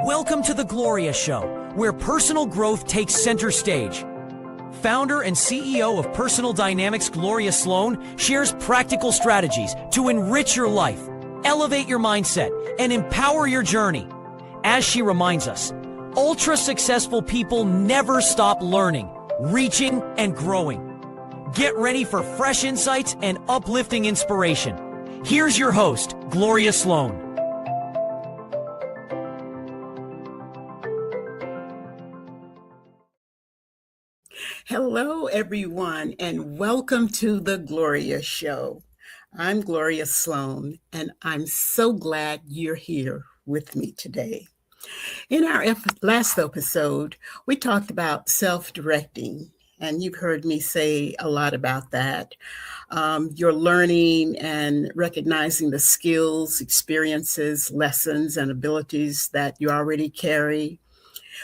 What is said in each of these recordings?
Welcome to the Gloria Show, where personal growth takes center stage. Founder and CEO of Personal Dynamics, Gloria Sloan, shares practical strategies to enrich your life, elevate your mindset, and empower your journey. As she reminds us, ultra-successful people never stop learning, reaching, and growing. Get ready for fresh insights and uplifting inspiration. Here's your host, Gloria Sloan. Hello, everyone, and welcome to the Gloria Show. I'm Gloria Sloan, and I'm so glad you're here with me today. In our last episode, we talked about self-directing, and you've heard me say a lot about that. You're learning and recognizing the skills, experiences, lessons, and abilities that you already carry.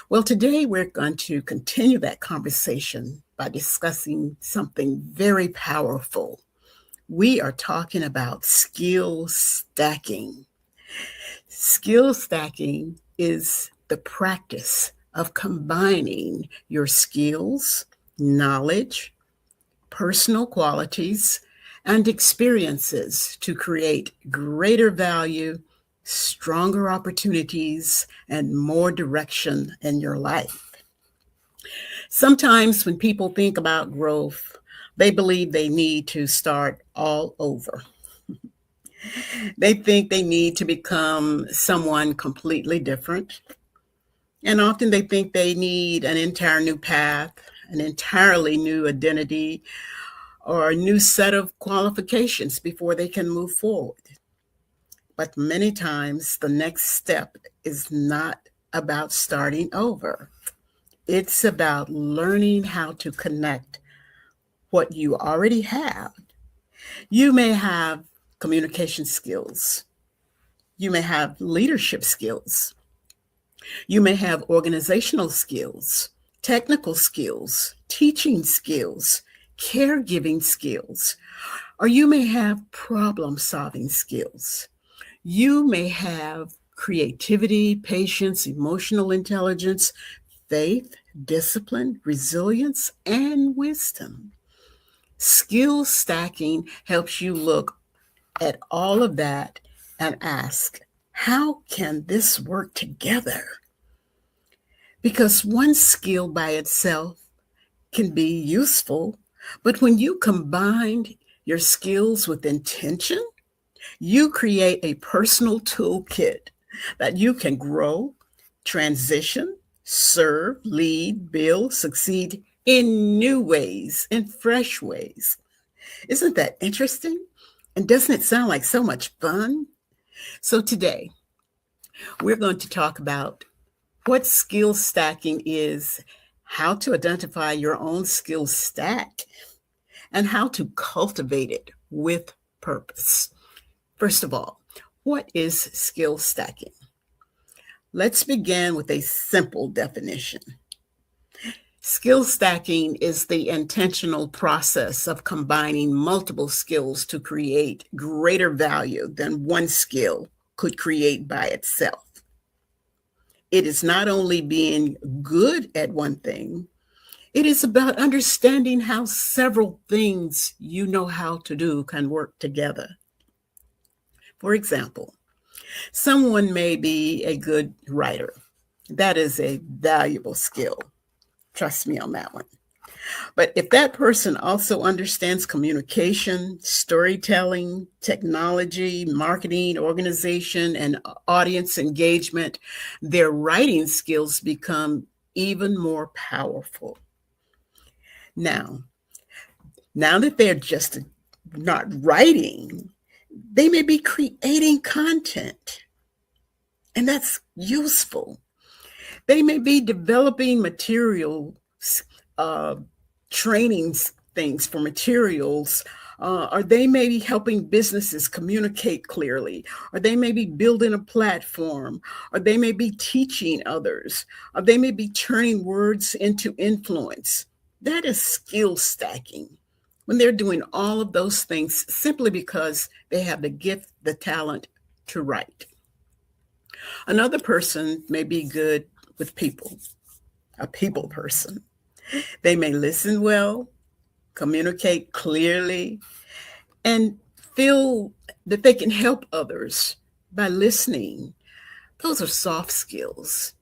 Well, today we're going to continue that conversation by discussing something very powerful. We are talking about skill stacking. Skill stacking is the practice of combining your skills, knowledge, personal qualities, and experiences to create greater value, stronger opportunities, and more direction in your life. Sometimes when people think about growth, they believe they need to start all over. They think they need to become someone completely different. And often they think they need an entire new path, an entirely new identity, or a new set of qualifications before they can move forward. But many times the next step is not about starting over. It's about learning how to connect what you already have. You may have communication skills. You may have leadership skills. You may have organizational skills, technical skills, teaching skills, caregiving skills, or you may have problem-solving skills. You may have creativity, patience, emotional intelligence, faith, discipline, resilience, and wisdom. Skill stacking helps you look at all of that and ask, how can this work together? Because one skill by itself can be useful, but when you combine your skills with intention, you create a personal toolkit that you can grow, transition, serve, lead, build, succeed in new ways, in fresh ways. Isn't that interesting? And doesn't it sound like so much fun? So today, we're going to talk about what skill stacking is, how to identify your own skill stack, and how to cultivate it with purpose. First of all, what is skill stacking? Let's begin with a simple definition. Skill stacking is the intentional process of combining multiple skills to create greater value than one skill could create by itself. It is not only being good at one thing, it is about understanding how several things you know how to do can work together. For example, someone may be a good writer. That is a valuable skill. Trust me on that one. But if that person also understands communication, storytelling, technology, marketing, organization, and audience engagement, their writing skills become even more powerful. Now that they're just not writing, they may be creating content, and that's useful. They may be developing materials, training things for materials, or they may be helping businesses communicate clearly, or they may be building a platform, or they may be teaching others, or they may be turning words into influence. That is skill stacking. When they're doing all of those things simply because they have the gift, the talent to write. Another person may be good with people, a people person. They may listen well, communicate clearly, and feel that they can help others by listening. Those are soft skills.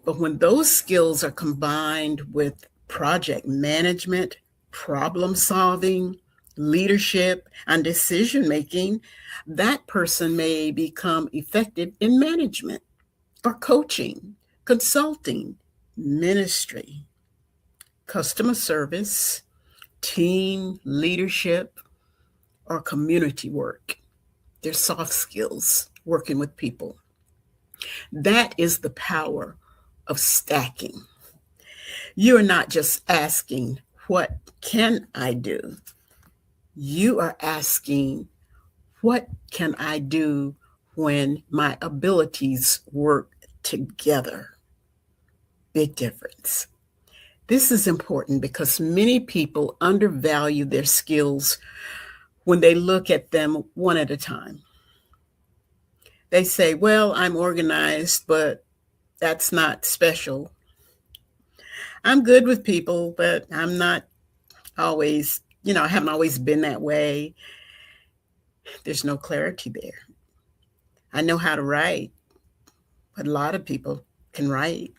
But when those skills are combined with project management, problem solving, leadership, and decision making, that person may become effective in management or coaching, consulting, ministry, customer service, team leadership, or community work. They're soft skills, working with people. That is the power of stacking. You are not just asking, what can I do? You are asking, what can I do when my abilities work together? Big difference. This is important because many people undervalue their skills when they look at them one at a time. They say, well, I'm organized, but that's not special. I'm good with people, but I'm not always, I haven't always been that way. There's no clarity there. I know how to write, but a lot of people can write.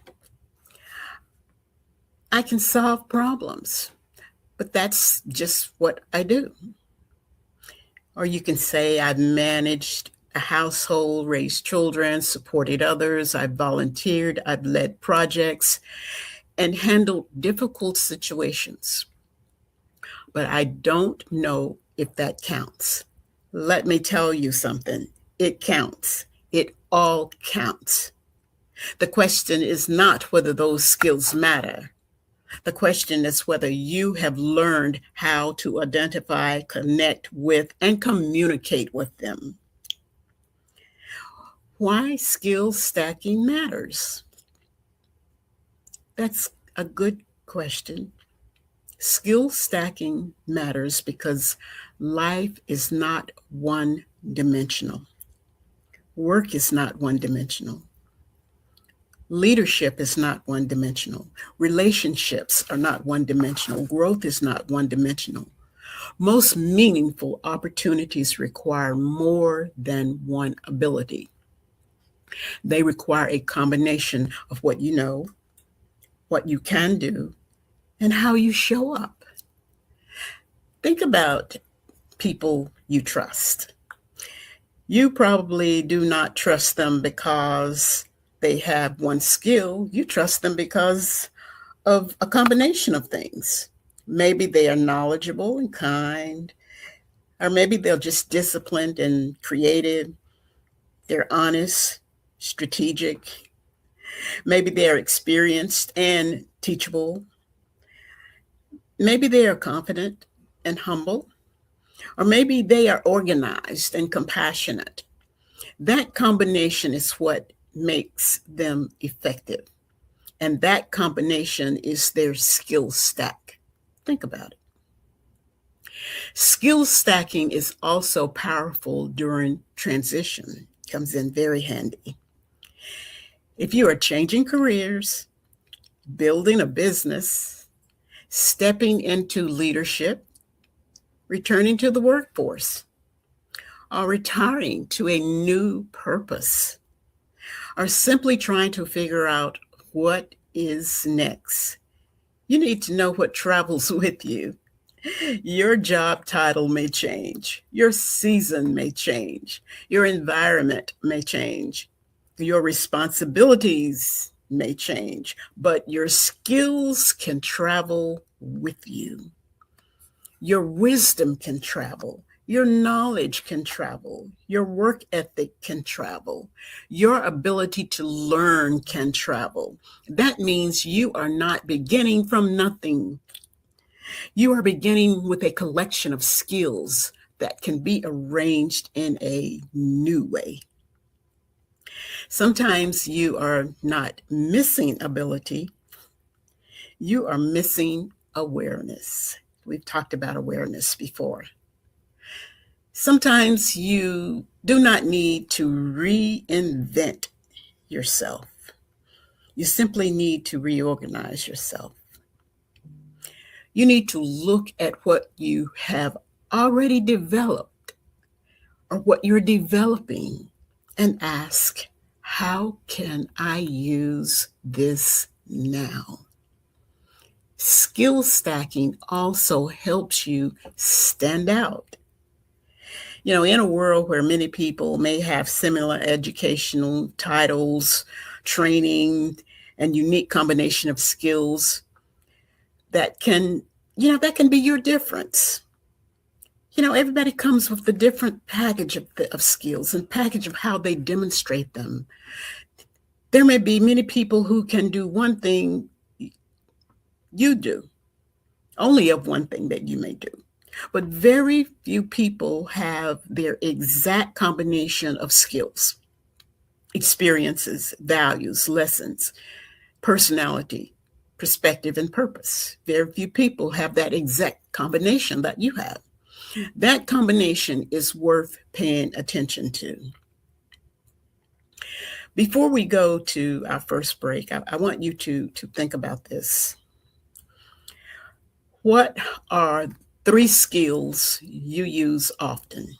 I can solve problems, but that's just what I do. Or you can say, I've managed a household, raised children, supported others, I've volunteered, I've led projects, and handled difficult situations. But I don't know if that counts. Let me tell you something. It counts. It all counts. The question is not whether those skills matter. The question is whether you have learned how to identify, connect with, and communicate with them. Why skill stacking matters? That's a good question. Skill stacking matters because life is not one-dimensional. Work is not one-dimensional. Leadership is not one-dimensional. Relationships are not one-dimensional. Growth is not one-dimensional. Most meaningful opportunities require more than one ability. They require a combination of what you know, what you can do, and how you show up. Think about people you trust. You probably do not trust them because they have one skill. You trust them because of a combination of things. Maybe they are knowledgeable and kind, or maybe they're just disciplined and creative. They're honest, strategic. Maybe they're experienced and teachable. Maybe they are confident and humble, or maybe they are organized and compassionate. That combination is what makes them effective. And that combination is their skill stack. Think about it. Skill stacking is also powerful during transition. Comes in very handy. If you are changing careers, building a business, stepping into leadership, returning to the workforce, or retiring to a new purpose, or simply trying to figure out what is next, you need to know what travels with you. Your job title may change. Your season may change. Your environment may change. Your responsibilities may change, but your skills can travel with you. Your wisdom can travel. Your knowledge can travel. Your work ethic can travel. Your ability to learn can travel. That means you are not beginning from nothing. You are beginning with a collection of skills that can be arranged in a new way. Sometimes you are not missing ability. You are missing awareness. We've talked about awareness before. Sometimes you do not need to reinvent yourself. You simply need to reorganize yourself. You need to look at what you have already developed or what you're developing and ask, how can I use this now? Skill stacking also helps you stand out. In a world where many people may have similar educational titles, training, and unique combination of skills that can, that can be your difference. Everybody comes with a different package of skills and package of how they demonstrate them. There may be many people who can do one thing you do, only of one thing that you may do. But very few people have their exact combination of skills, experiences, values, lessons, personality, perspective, and purpose. Very few people have that exact combination that you have. That combination is worth paying attention to. Before we go to our first break, I want you to think about this. What are 3 skills you use often,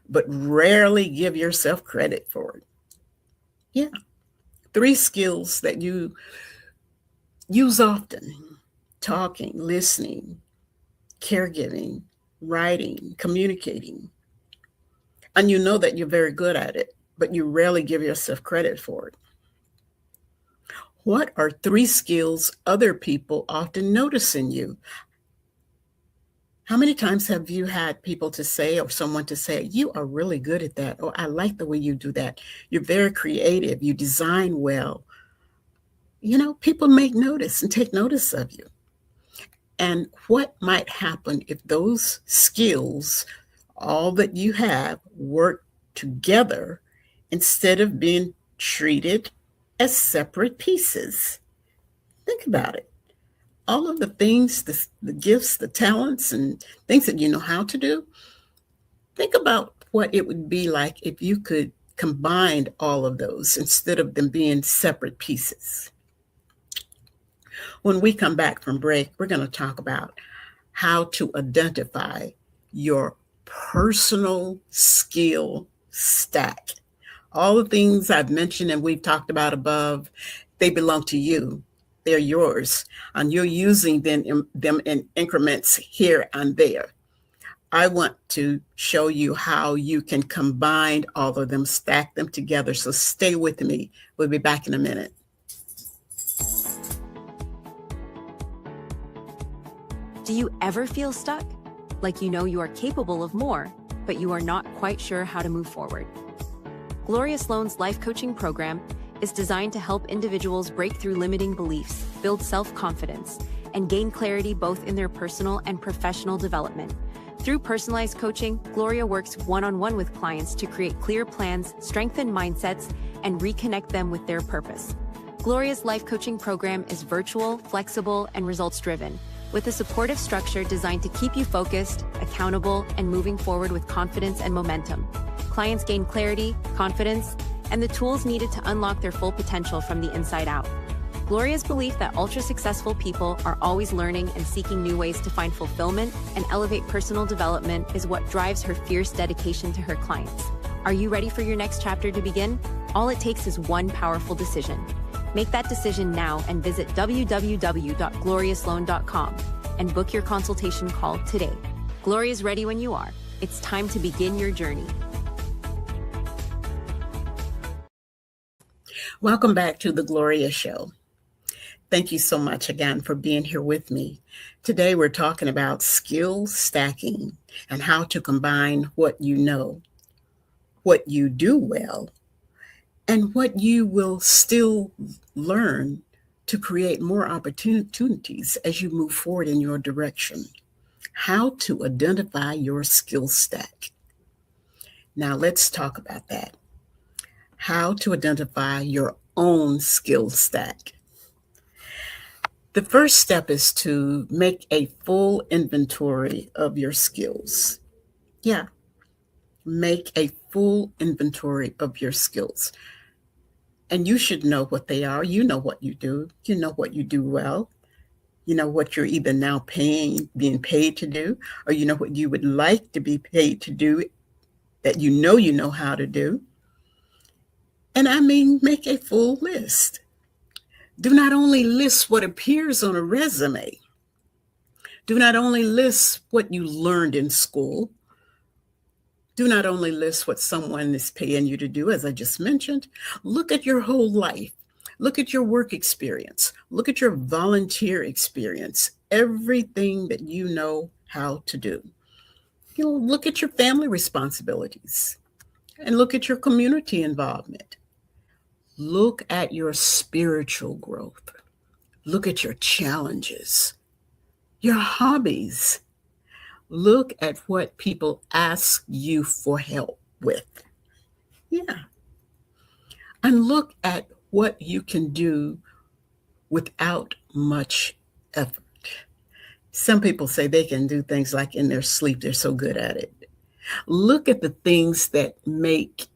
but rarely give yourself credit for it? Yeah, 3 skills that you use often: talking, listening, caregiving, writing, communicating. And you know that you're very good at it, but you rarely give yourself credit for it. What are 3 skills other people often notice in you? How many times have you had people to say, or someone to say, you are really good at that, or I like the way you do that. You're very creative. You design well. People make notice and take notice of you. And what might happen if those skills, all that you have, work together instead of being treated as separate pieces? Think about it. All of the things, the gifts, the talents, and things that you know how to do, think about what it would be like if you could combine all of those instead of them being separate pieces. When we come back from break, we're going to talk about how to identify your personal skill stack. All the things I've mentioned and we've talked about above, they belong to you. They're yours, and you're using them in increments here and there. I want to show you how you can combine all of them, stack them together. So stay with me. We'll be back in a minute. Do you ever feel stuck? Like you are capable of more, but you are not quite sure how to move forward? Gloria Sloan's life coaching program is designed to help individuals break through limiting beliefs, build self-confidence, and gain clarity both in their personal and professional development. Through personalized coaching, Gloria works one-on-one with clients to create clear plans, strengthen mindsets, and reconnect them with their purpose. Gloria's life coaching program is virtual, flexible, and results-driven, with a supportive structure designed to keep you focused, accountable, and moving forward with confidence and momentum. Clients gain clarity, confidence, and the tools needed to unlock their full potential from the inside out. Gloria's belief that ultra-successful people are always learning and seeking new ways to find fulfillment and elevate personal development is what drives her fierce dedication to her clients. Are you ready for your next chapter to begin? All it takes is one powerful decision. Make that decision now and visit www.gloriasloan.com and book your consultation call today. Gloria's ready when you are. It's time to begin your journey. Welcome back to the Gloria Show. Thank you so much again for being here with me. Today we're talking about skill stacking and how to combine what you know, what you do well, and what you will still learn to create more opportunities as you move forward in your direction. How to identify your skill stack. Now let's talk about that. How to identify your own skill stack. The first step is to make a full inventory of your skills. Yeah. Make a full inventory of your skills. And you should know what they are. You know what you do. You know what you do well. You know what you're either now being paid to do, or you know what you would like to be paid to do that you know how to do. And I mean, make a full list. Do not only list what appears on a resume. Do not only list what you learned in school. Do not only list what someone is paying you to do, as I just mentioned. Look at your whole life. Look at your work experience. Look at your volunteer experience. Everything that you know how to do. Look at your family responsibilities and look at your community involvement. Look at your spiritual growth. Look at your challenges, your hobbies. Look at what people ask you for help with. Yeah. And look at what you can do without much effort. Some people say they can do things like in their sleep. They're so good at it. Look at the things that make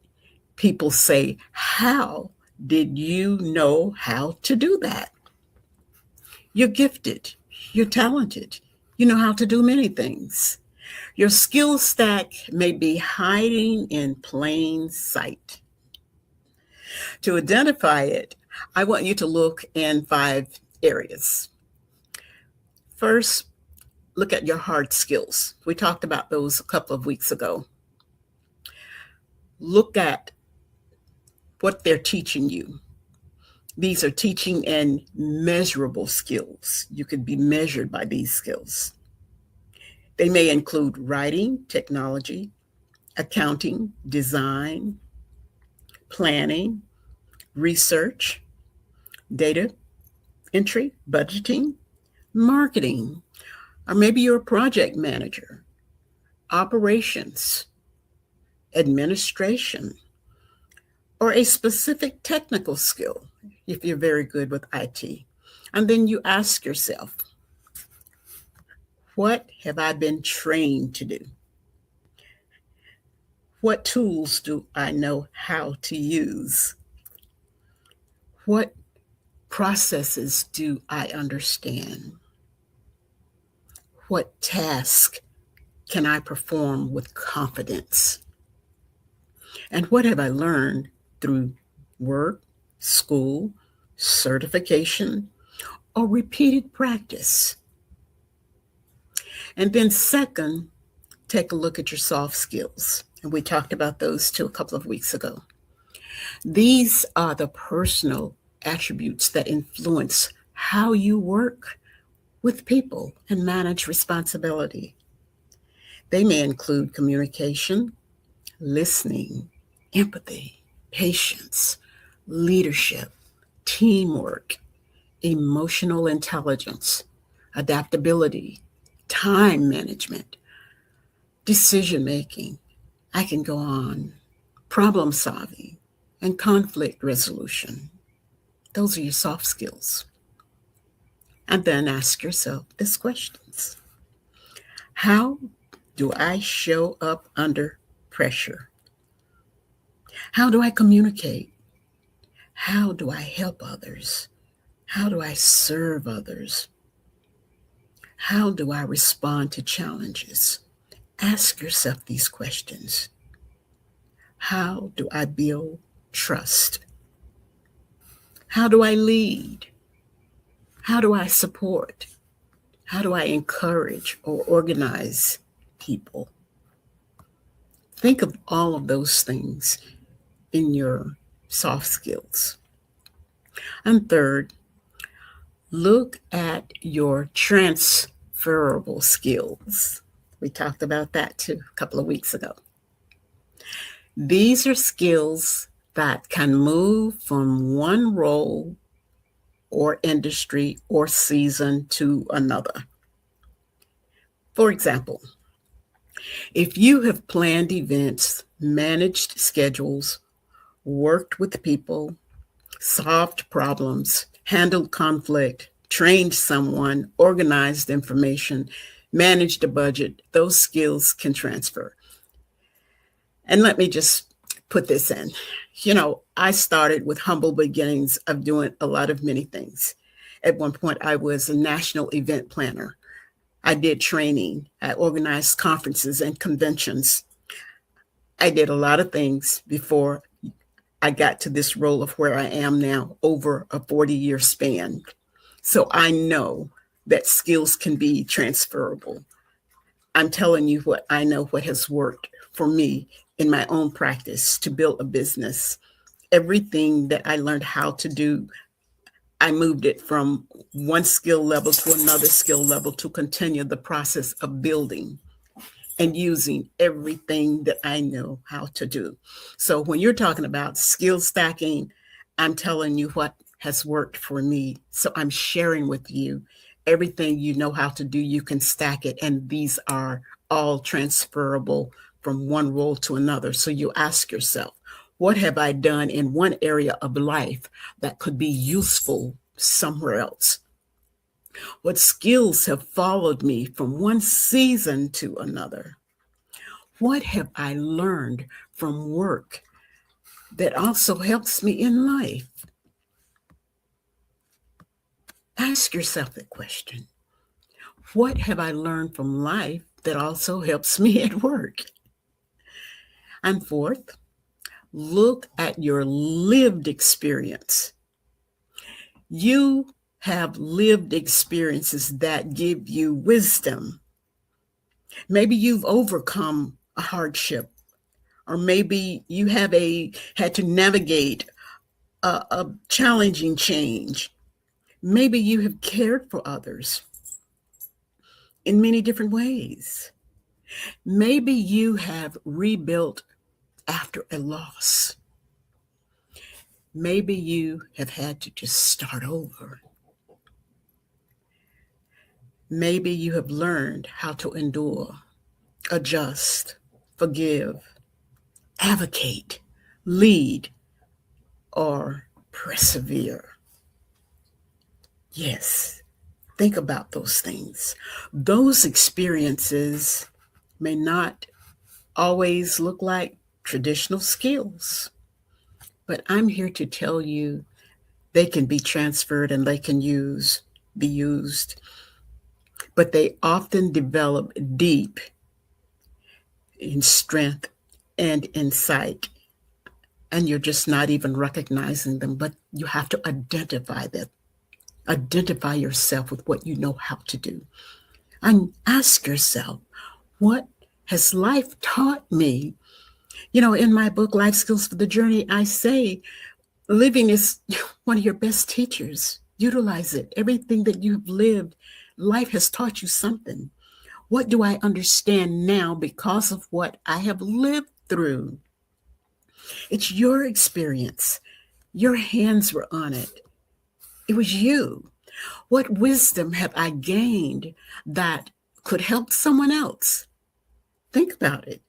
people say, how did you know how to do that? You're gifted. You're talented. You know how to do many things. Your skill stack may be hiding in plain sight. To identify it, I want you to look in 5 areas. First, look at your hard skills. We talked about those a couple of weeks ago. Look at what they're teaching you. These are teaching and measurable skills. You could be measured by these skills. They may include writing, technology, accounting, design, planning, research, data entry, budgeting, marketing, or maybe you're a project manager, operations, administration, or a specific technical skill if you're very good with IT. And then you ask yourself, what have I been trained to do? What tools do I know how to use? What processes do I understand? What task can I perform with confidence? And what have I learned through work, school, certification, or repeated practice? And then second, take a look at your soft skills. And we talked about those too a couple of weeks ago. These are the personal attributes that influence how you work with people and manage responsibility. They may include communication, listening, empathy, patience, leadership, teamwork, emotional intelligence, adaptability, time management, decision-making. I can go on. Problem solving and conflict resolution. Those are your soft skills. And then ask yourself these questions. How do I show up under pressure? How do I communicate? How do I help others? How do I serve others? How do I respond to challenges? Ask yourself these questions. How do I build trust? How do I lead? How do I support? How do I encourage or organize people? Think of all of those things in your soft skills. And third, look at your transferable skills. We talked about that too a couple of weeks ago. These are skills that can move from one role or industry or season to another. For example, if you have planned events, managed schedules, worked with people, solved problems, handled conflict, trained someone, organized information, managed a budget, those skills can transfer. And let me just put this in. I started with humble beginnings of doing a lot of many things. At one point, I was a national event planner. I did training. I organized conferences and conventions. I did a lot of things before I got to this role of where I am now over a 40-year span. So I know that skills can be transferable. I'm telling you what I know, what has worked for me in my own practice to build a business. Everything that I learned how to do, I moved it from one skill level to another skill level to continue the process of building and using everything that I know how to do. So when you're talking about skill stacking, I'm telling you what has worked for me. So I'm sharing with you everything you know how to do. You can stack it, and these are all transferable from one role to another. So you ask yourself, what have I done in one area of life that could be useful somewhere else? What skills have followed me from one season to another? What have I learned from work that also helps me in life? Ask yourself that question. What have I learned from life that also helps me at work? And fourth, look at your lived experience. You have lived experiences that give you wisdom. Maybe you've overcome a hardship, or maybe you have had to navigate a challenging change. Maybe you have cared for others in many different ways. Maybe you have rebuilt after a loss. Maybe you have had to just start over. Maybe you have learned how to endure, adjust, forgive, advocate, lead, or persevere. Yes, think about those things. Those experiences may not always look like traditional skills, but I'm here to tell you they can be transferred and they can be used, but they often develop deep in strength and insight, and you're just not even recognizing them, but you have to identify them. Identify yourself with what you know how to do. And ask yourself, what has life taught me? In my book, Life Skills for the Journey, I say living is one of your best teachers. Utilize it. Everything that you've lived, life has taught you something. What do I understand now because of what I have lived through? It's your experience. Your hands were on it. It was you. What wisdom have I gained that could help someone else? Think about it.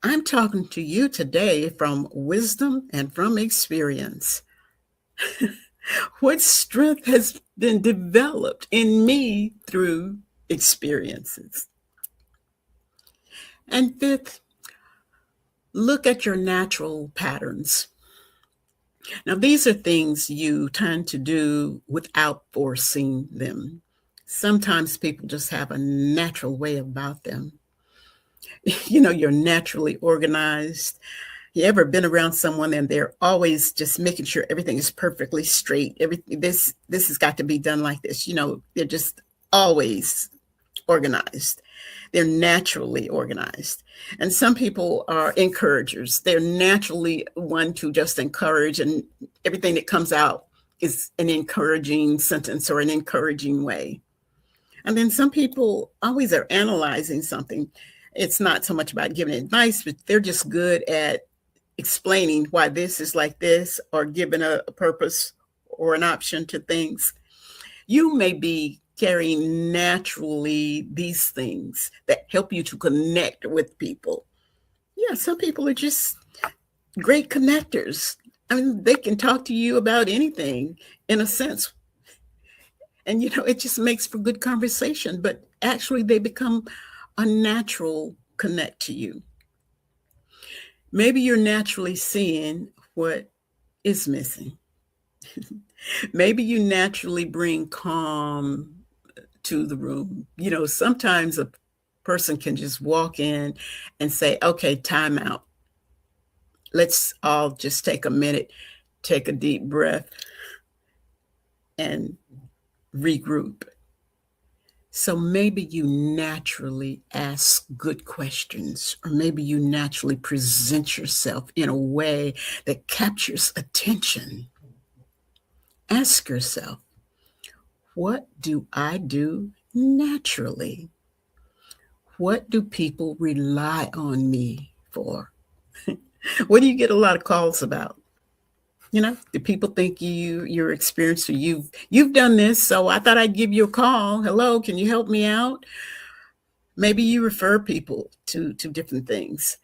I'm talking to you today from wisdom and from experience. What strength has been developed in me through experiences? And fifth, look at your natural patterns. Now, these are things you tend to do without forcing them. Sometimes people just have a natural way about them. You're naturally organized. You ever been around someone and they're always just making sure everything is perfectly straight? Everything, this has got to be done like this. They're just always organized. They're naturally organized. And some people are encouragers. They're naturally one to just encourage, and everything that comes out is an encouraging sentence or an encouraging way. And then some people always are analyzing something. It's not so much about giving advice, but they're just good at explaining why this is like this, or giving a purpose or an option to things. You may be carrying naturally these things that help you to connect with people. Yeah, some people are just great connectors. I mean, they can talk to you about anything in a sense. And, it just makes for good conversation, but actually they become a natural connect to you. Maybe you're naturally seeing what is missing. Maybe you naturally bring calm to the room. Sometimes a person can just walk in and say, okay, time out. Let's all just take a minute, take a deep breath, and regroup. So maybe you naturally ask good questions, or maybe you naturally present yourself in a way that captures attention. Ask yourself, what do I do naturally? What do people rely on me for? What do you get a lot of calls about? Do people think you're experienced, or you've done this, so I thought I'd give you a call. Hello, can you help me out? Maybe you refer people to different things.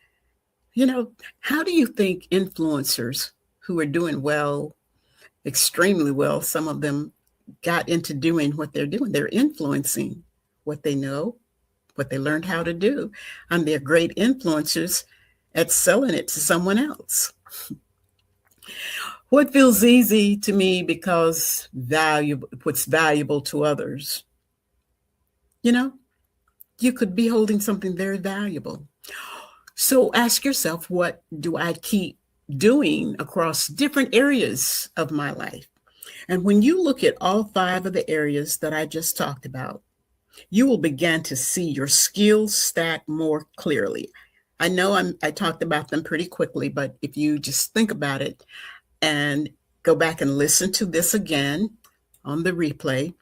How do you think influencers who are doing well, extremely well, some of them got into doing what they're doing? They're influencing what they know, what they learned how to do, and they're great influencers at selling it to someone else. What feels easy to me because what's valuable to others? You could be holding something very valuable. So ask yourself, what do I keep doing across different areas of my life? And when you look at all 5 of the areas that I just talked about, you will begin to see your skills stack more clearly. I know I talked about them pretty quickly, but if you just think about it and go back and listen to this again on the replay,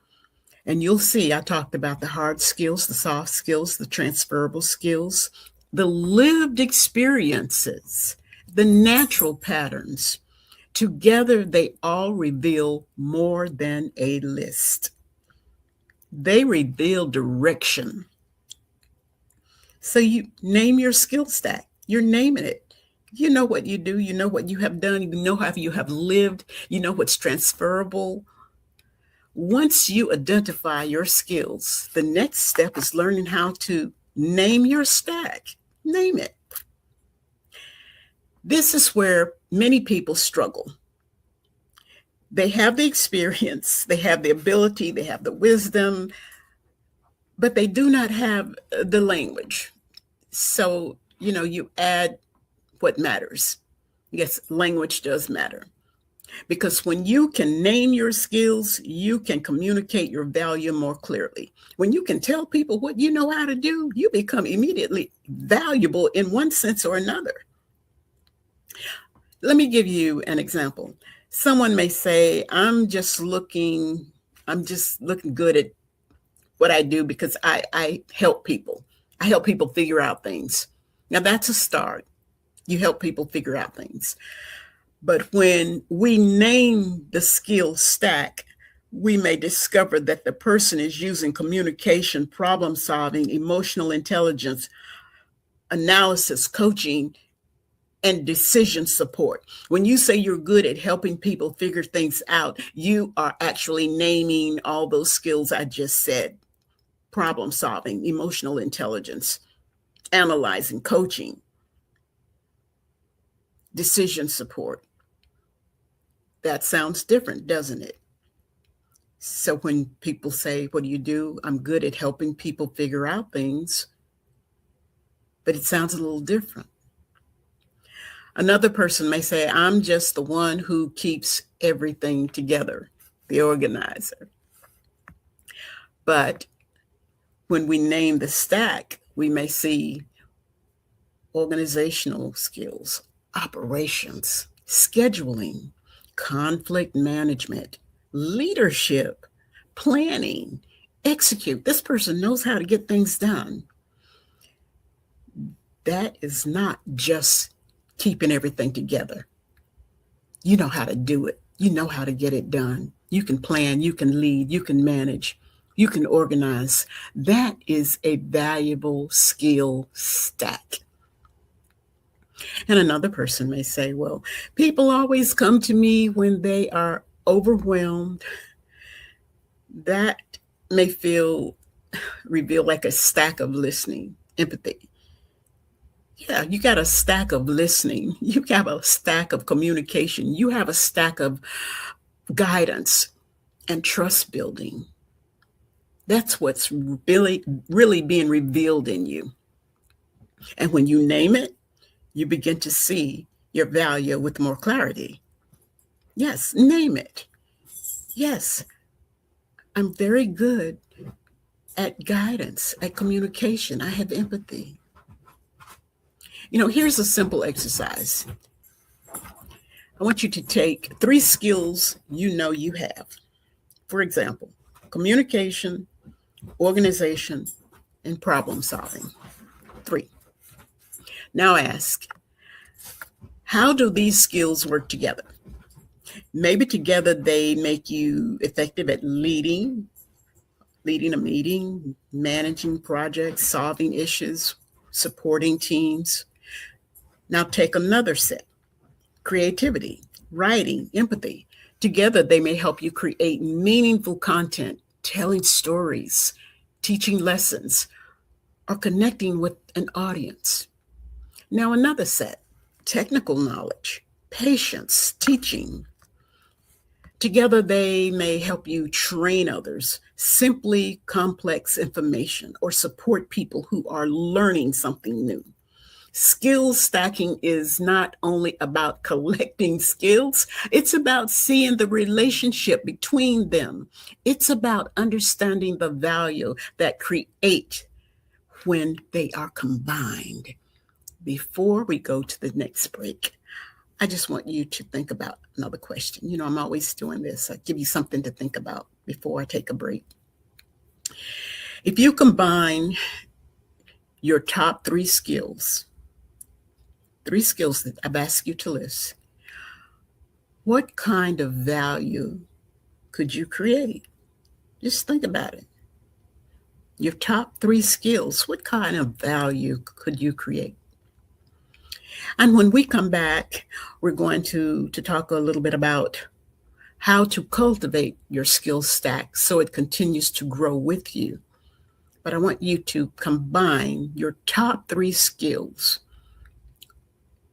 and you'll see I talked about the hard skills, the soft skills, the transferable skills, the lived experiences, the natural patterns. Together, they all reveal more than a list. They reveal direction. So you name your skill stack. You're naming it. You know what you do. You know what you have done. You know how you have lived. You know what's transferable. Once you identify your skills, the next step is learning how to name your stack. Name it. This is where many people struggle. They have the experience, they have the ability, they have the wisdom, but they do not have the language. So, you add what matters. Yes, language does matter. Because when you can name your skills, you can communicate your value more clearly. When you can tell people what you know how to do, you become immediately valuable in one sense or another. Let me give you an example. Someone may say, I'm just looking good at what I do because I help people. I help people figure out things. Now that's a start. You help people figure out things. But when we name the skill stack, we may discover that the person is using communication, problem solving, emotional intelligence, analysis, coaching, and decision support. When you say you're good at helping people figure things out, you are actually naming all those skills I just said: problem solving, emotional intelligence, analyzing, coaching, decision support. That sounds different, doesn't it? So when people say, what do you do? I'm good at helping people figure out things, but it sounds a little different. Another person may say, I'm just the one who keeps everything together, the organizer. But when we name the stack, we may see organizational skills, operations, scheduling, conflict management, leadership, planning, execute. This person knows how to get things done. That is not just keeping everything together. You know how to do it. You know how to get it done. You can plan, you can lead, you can manage, you can organize. That is a valuable skill stack. And another person may say, well, people always come to me when they are overwhelmed. That may reveal like a stack of listening, empathy. Yeah, you got a stack of listening. You have a stack of communication. You have a stack of guidance and trust building. That's what's really being revealed in you. And when you name it, you begin to see your value with more clarity. Yes, name it. Yes, I'm very good at guidance, at communication. I have empathy. Here's a simple exercise. I want you to take 3 skills you have. For example, communication, organization, and problem solving. 3. Now ask, how do these skills work together? Maybe together they make you effective at leading a meeting, managing projects, solving issues, supporting teams. Now take another set, creativity, writing, empathy. Together they may help you create meaningful content, telling stories, teaching lessons, or connecting with an audience. Now another set, technical knowledge, patience, teaching. Together, they may help you train others, simply complex information, or support people who are learning something new. Skill stacking is not only about collecting skills, it's about seeing the relationship between them. It's about understanding the value that create when they are combined. Before we go to the next break, I just want you to think about another question. I'm always doing this. I give you something to think about before I take a break. If you combine your top 3 skills that I've asked you to list, what kind of value could you create? Just think about it. Your top 3 skills, what kind of value could you create? And when we come back, we're going to talk a little bit about how to cultivate your skill stack so it continues to grow with you. But I want you to combine your top 3 skills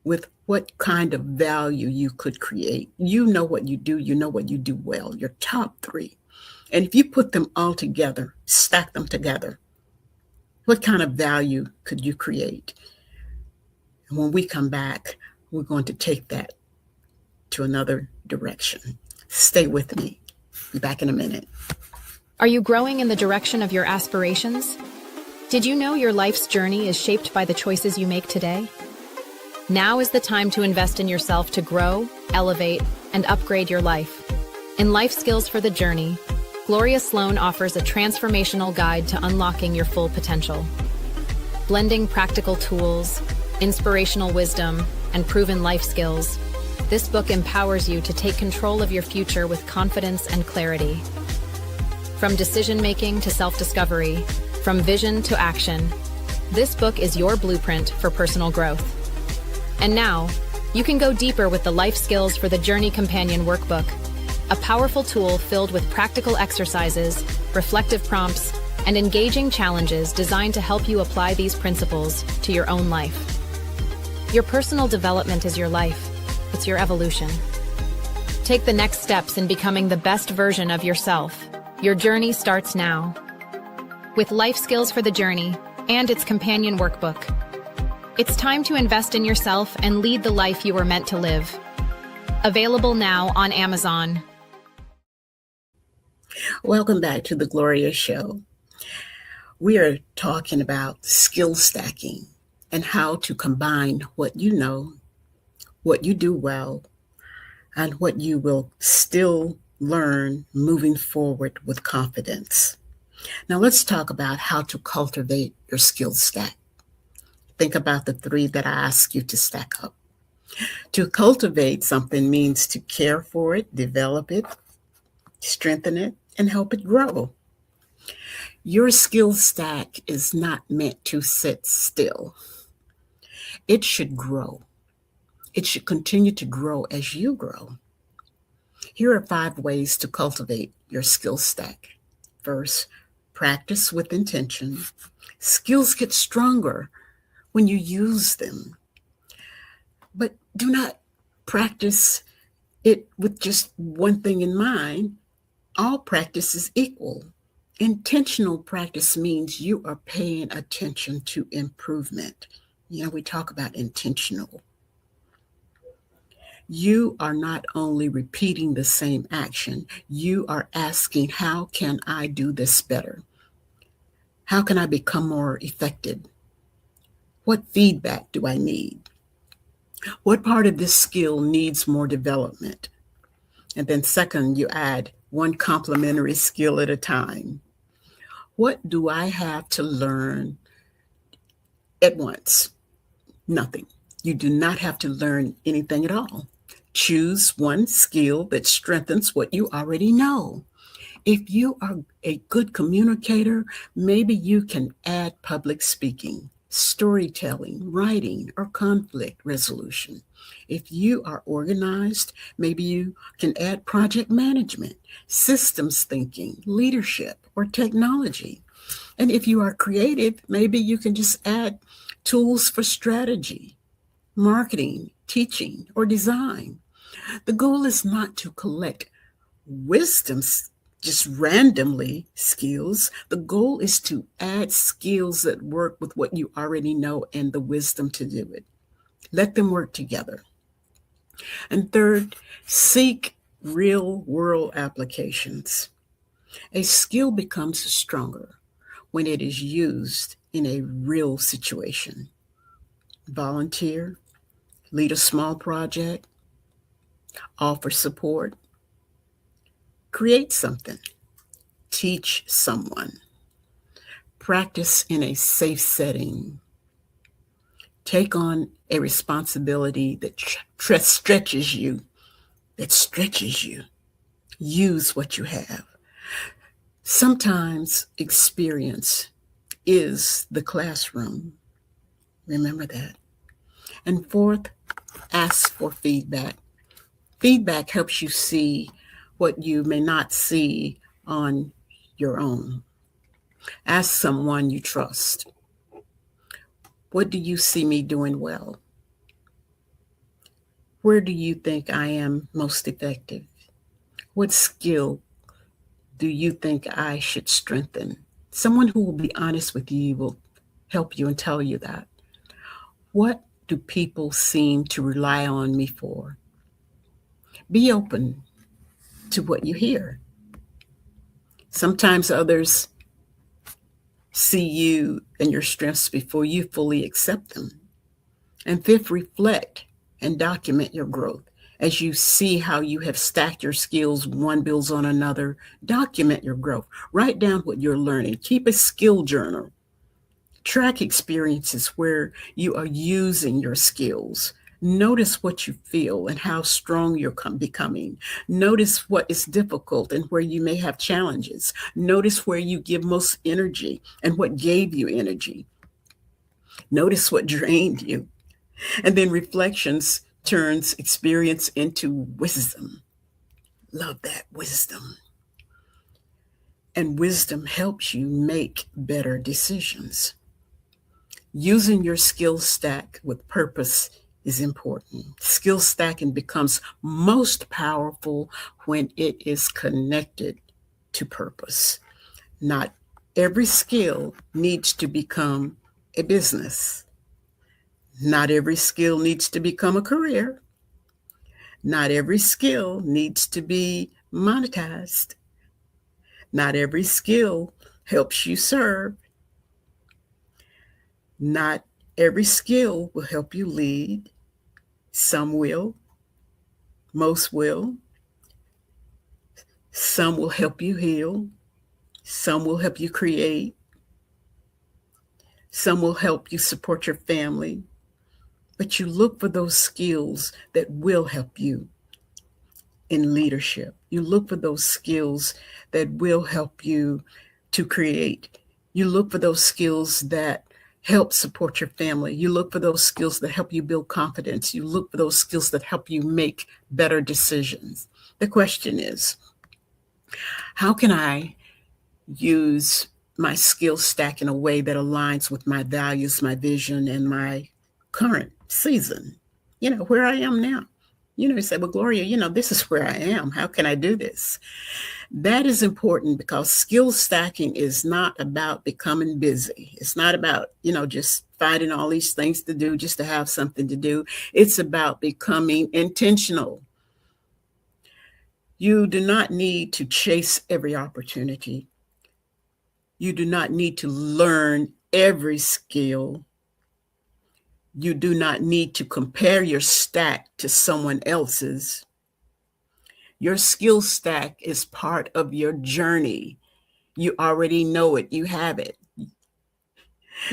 with what kind of value you could create. You know what you do. You know what you do well, your top 3. And if you put them all together, stack them together, what kind of value could you create? And when we come back, we're going to take that to another direction. Stay with me. Be back in a minute. Are you growing in the direction of your aspirations? Did you know your life's journey is shaped by the choices you make today? Now is the time to invest in yourself to grow, elevate, and upgrade your life. In Life Skills for the Journey, Gloria Sloan offers a transformational guide to unlocking your full potential. Blending practical tools, inspirational wisdom, and proven life skills, this book empowers you to take control of your future with confidence and clarity. From decision-making to self-discovery, from vision to action, this book is your blueprint for personal growth. And now, you can go deeper with the Life Skills for the Journey Companion Workbook, a powerful tool filled with practical exercises, reflective prompts, and engaging challenges designed to help you apply these principles to your own life. Your personal development is your life. It's your evolution. Take the next steps in becoming the best version of yourself. Your journey starts now. With Life Skills for the Journey and its companion workbook, it's time to invest in yourself and lead the life you were meant to live. Available now on Amazon. Welcome back to the Gloria Show. We are talking about skill stacking and how to combine what you know, what you do well, and what you will still learn moving forward with confidence. Now let's talk about how to cultivate your skill stack. Think about the 3 that I asked you to stack up. To cultivate something means to care for it, develop it, strengthen it, and help it grow. Your skill stack is not meant to sit still. It should grow. It should continue to grow as you grow. Here are 5 ways to cultivate your skill stack. First, practice with intention. Skills get stronger when you use them. But do not practice it with just one thing in mind. All practice is equal. Intentional practice means you are paying attention to improvement. We talk about intentional. You are not only repeating the same action, you are asking, how can I do this better? How can I become more effective? What feedback do I need? What part of this skill needs more development? And then second, you add one complementary skill at a time. What do I have to learn at once? Nothing. You do not have to learn anything at all. Choose one skill that strengthens what you already know. If you are a good communicator, maybe you can add public speaking, storytelling, writing, or conflict resolution. If you are organized, maybe you can add project management, systems thinking, leadership, or technology. And if you are creative, maybe you can just add tools for strategy, marketing, teaching, or design. The goal is not to collect wisdoms, just randomly skills. The goal is to add skills that work with what you already know and the wisdom to do it. Let them work together. And third, seek real world applications. A skill becomes stronger when it is used in a real situation. Volunteer, lead a small project, offer support, create something, teach someone, practice in a safe setting, take on a responsibility that stretches you, use what you have. Sometimes experience is the classroom. Remember that. And fourth, ask for feedback. Feedback helps you see what you may not see on your own. Ask someone you trust. What do you see me doing well? Where do you think I am most effective? What skill do you think I should strengthen? Someone who will be honest with you will help you and tell you that. What do people seem to rely on me for? Be open to what you hear. Sometimes others see you and your strengths before you fully accept them. And fifth, reflect and document your growth. As you see how you have stacked your skills, one builds on another, document your growth. Write down what you're learning. Keep a skill journal. Track experiences where you are using your skills. Notice what you feel and how strong you're becoming. Notice what is difficult and where you may have challenges. Notice where you give most energy and what gave you energy. Notice what drained you. And then reflections turns experience into wisdom. Love that, wisdom. And wisdom helps you make better decisions. Using your skill stack with purpose is important. Skill stacking becomes most powerful when it is connected to purpose. Not every skill needs to become a business. Not every skill needs to become a career. Not every skill needs to be monetized. Not every skill helps you serve. Not every skill will help you lead. Some will. Most will. Some will help you heal. Some will help you create. Some will help you support your family. But you look for those skills that will help you in leadership. You look for those skills that will help you to create. You look for those skills that help support your family. You look for those skills that help you build confidence. You look for those skills that help you make better decisions. The question is, how can I use my skill stack in a way that aligns with my values, my vision, and my current season, where I am now. You say, well, Gloria, this is where I am. How can I do this? That is important because skill stacking is not about becoming busy. It's not about, just finding all these things to do just to have something to do. It's about becoming intentional. You do not need to chase every opportunity. You do not need to learn every skill. You do not need to compare your stack to someone else's. Your skill stack is part of your journey. You already know it. You have it.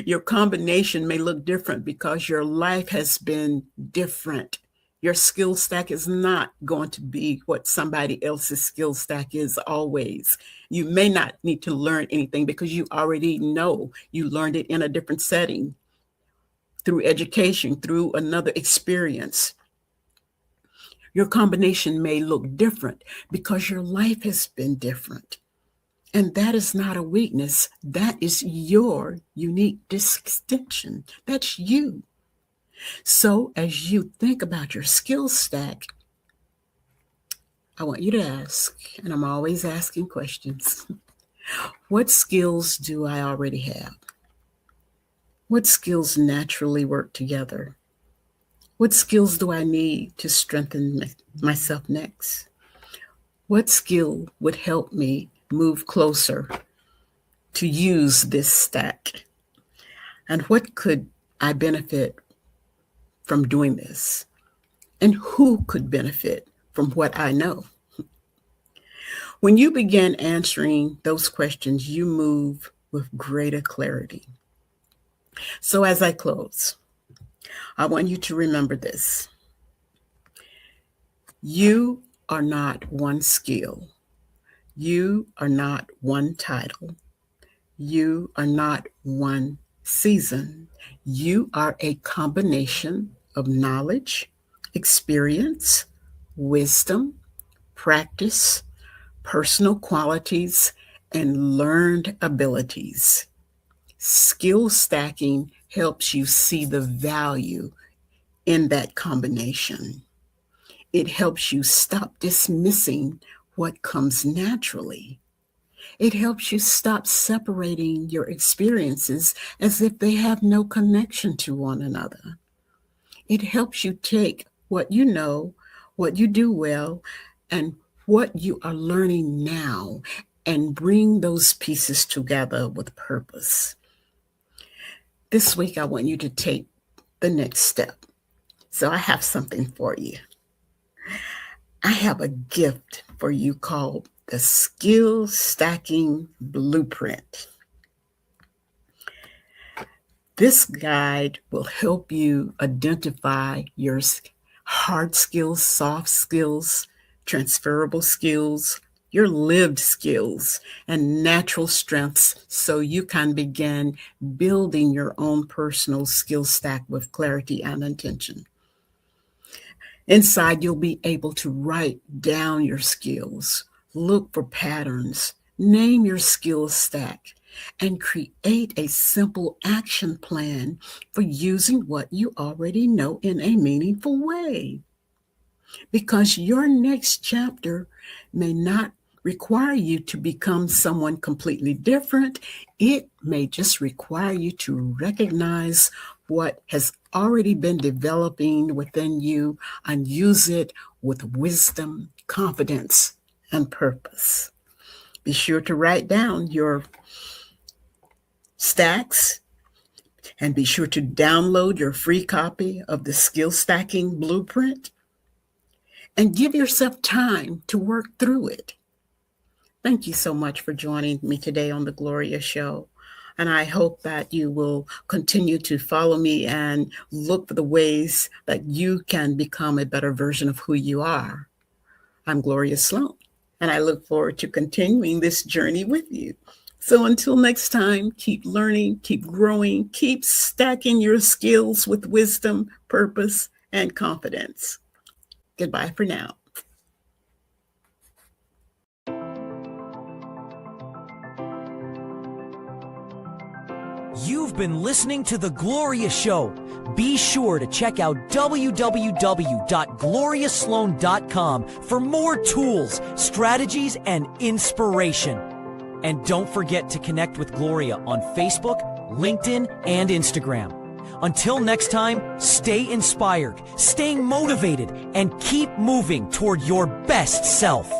Your combination may look different because your life has been different. Your skill stack is not going to be what somebody else's skill stack is always. You may not need to learn anything because you already know you learned it in a different setting, through education, through another experience. Your combination may look different because your life has been different. And that is not a weakness. That is your unique distinction. That's you. So as you think about your skill stack, I want you to ask, and I'm always asking questions, what skills do I already have? What skills naturally work together? What skills do I need to strengthen myself next? What skill would help me move closer to use this stack? And what could I benefit from doing this? And who could benefit from what I know? When you begin answering those questions, you move with greater clarity. So as I close, I want you to remember this. You are not one skill. You are not one title. You are not one season. You are a combination of knowledge, experience, wisdom, practice, personal qualities, and learned abilities. Skill stacking helps you see the value in that combination. It helps you stop dismissing what comes naturally. It helps you stop separating your experiences as if they have no connection to one another. It helps you take what you know, what you do well, and what you are learning now and bring those pieces together with purpose. This week, I want you to take the next step. So I have something for you. I have a gift for you called the Skill Stacking Blueprint. This guide will help you identify your hard skills, soft skills, transferable skills, your lived skills, and natural strengths so you can begin building your own personal skill stack with clarity and intention. Inside, you'll be able to write down your skills, look for patterns, name your skill stack, and create a simple action plan for using what you already know in a meaningful way. Because your next chapter may not require you to become someone completely different. It may just require you to recognize what has already been developing within you and use it with wisdom, confidence, and purpose. Be sure to write down your stacks and be sure to download your free copy of the Skill Stacking Blueprint and give yourself time to work through it. Thank you so much for joining me today on the Gloria Show. And I hope that you will continue to follow me and look for the ways that you can become a better version of who you are. I'm Gloria Sloan, and I look forward to continuing this journey with you. So until next time, keep learning, keep growing, keep stacking your skills with wisdom, purpose, and confidence. Goodbye for now. You've been listening to The Gloria Show. Be sure to check out www.gloriasloan.com for more tools, strategies, and inspiration. And don't forget to connect with Gloria on Facebook, LinkedIn, and Instagram. Until next time, stay inspired, stay motivated, and keep moving toward your best self.